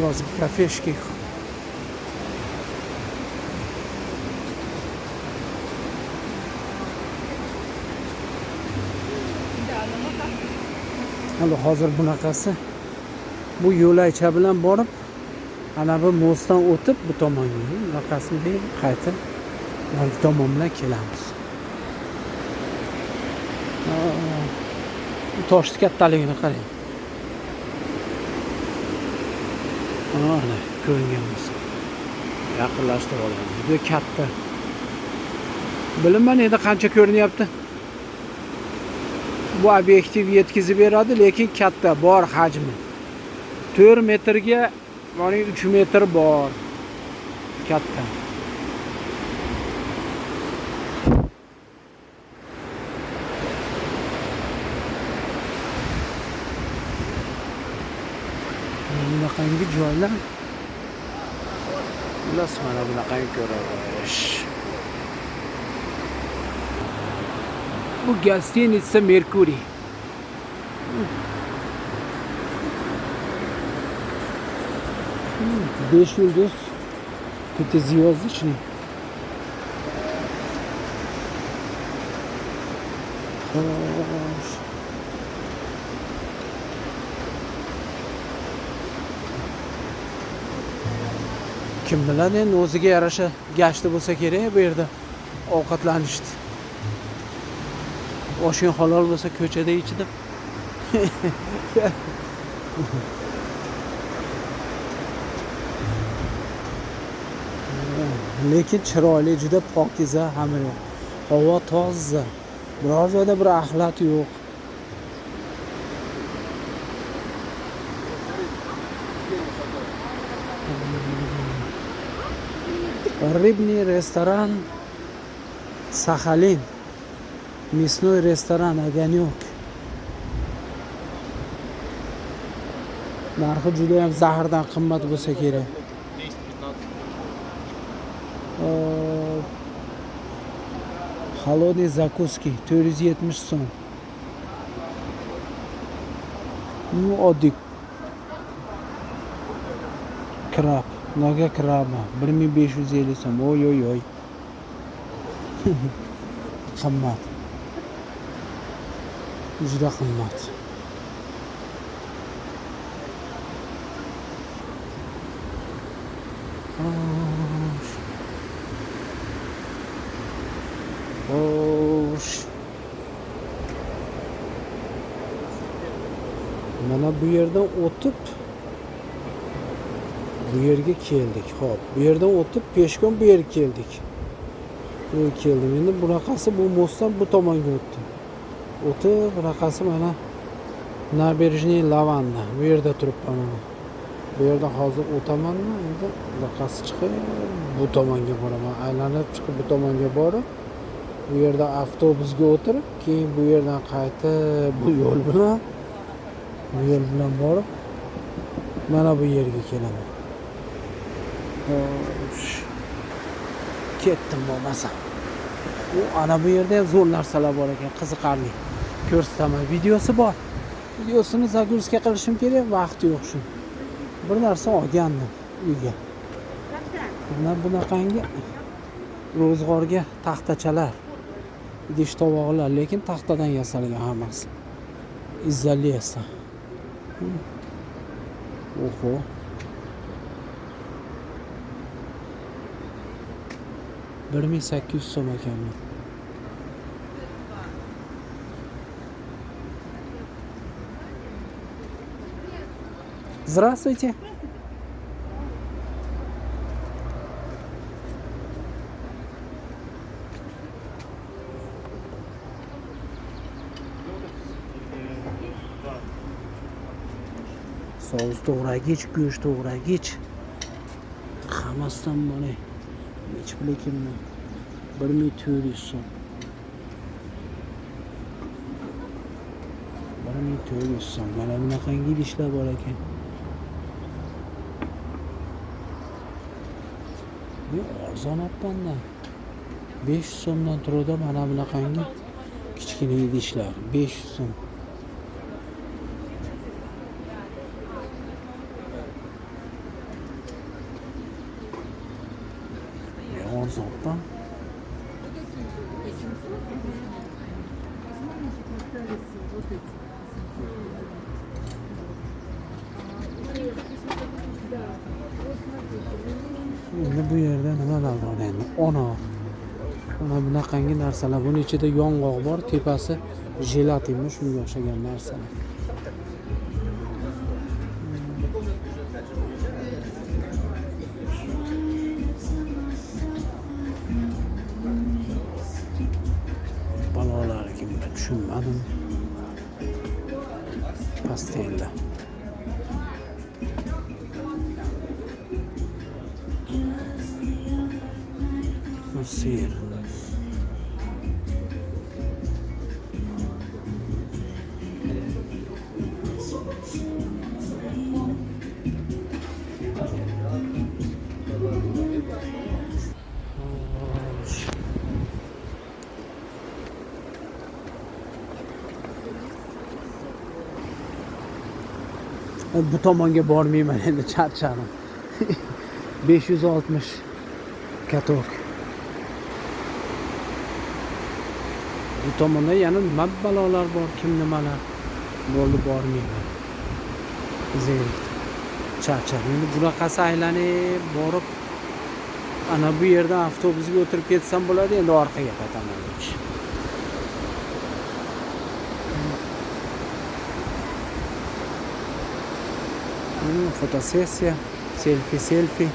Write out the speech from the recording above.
yozgi kafeshka. Hali hozir bunaqasi. Bu yo'laycha bilan borib, ana bu mostdan o'tib bu tomonga, bunaqasini deb qaytib narigi tomon bilan kelamiz. Bu toshning kattaligini qarang. Ana ko'ringan bo'lsa. Yaqinlashtirib olamiz. Juda katta. Bilinmaydi endi qancha ko'rinyapti. Bu obyektiv yetkazib beradi, lekin katta, bor hajmi. 4 metrga, ya'ni 3 metr bor. Katta. Bunaqangi joylar. Ulas mana bunaqangi ko'ravish. Bu Gostinitsa Merkuriy. 5 yıldız. Pятизвездочный. Kim biladi, endi o'ziga yarasha gashti bo'lsa kerak bu yerda ovqatlanishdi. Oshing halol bo'lsa ko'chada ichdi. Lekin chiroyli, juda pokiza hamma yoq. Havo toza. Biror joyda bir axlat yo'q. Рыбный ресторан Сахалин. Мясной ресторан Огонек. Narxi juda ham zahardan qimmat bo'lsa kerak. Холодные закуски 470 so'm. Ну, oddiy krab, noga kraba 1550 so'm. Oy. Qimmat. Juda qimmat. Mana bu yerdan o'tib bu yerga keldik. Xo'p, bu yerdan o'tib peshkom bu yerga keldik. Bu keldim. Endi bunaqasi bu mostdan bu tomonga o'tdim. O'tib bunaqasi mana Nabережный Lavanda. Bu yerda turibman mana. Bu yerda hozir o'tamanmi? Endi bunaqasi chiqib bu tomonga boraman. Aylanib chiqib bu tomonga borib, bu yerda avtobusga o'tirib, keyin bu yerdan qaytib bu yo'l bilan borib mana bu yerga kelaman. Ketdim bo'lmasa. U ana bu yerda ham zo'r narsalar bor ekan, qiziqarli. Ko'rsataman, videosi bor. Videosini zaguzka qilishim kerak, vaqt yo'q shu. Bir narsa olgandim uyga. Mana bunaqangi ro'zg'orga taxtachalar, idish tovoqlar, lekin taxtadan yasalgan hammasi. Izolyatsiya. Oho. $1800 so'm ekan bu. Здравствуйте. So'z to'g'ragich, go'sht to'g'ragich. Hammasidan bor. Hech bilakimni 1400 so'm. 1400 so'm. Mana bunaqangi idishlar bor ekan. Bu arzon opanda. 500 so'mdan turadi mana bunaqangi kichkina idishlar. 500 so'm. ozodda. Endi bu yerda nimalar bor endi? Mana bunaqangi narsalar. Buning ichida yong'oq bor, tepasi jelatinmi, shunga o'xshagan narsalar. Balolar kimga tushunmadim. Pastella. Sir. Bu tomonga bormayman endi, charchadim. 560 katok. Bu tomonda yana nima balolar bor, kim nimalar bo'ldi, bormayman. Zerikdim. Charchadim. Endi bunaqasi aylanib borib, ana bu yerdan avtobusga o'tirib ketsam bo'ladi, endi orqaga qaytaman. Fotosessiya, selfie.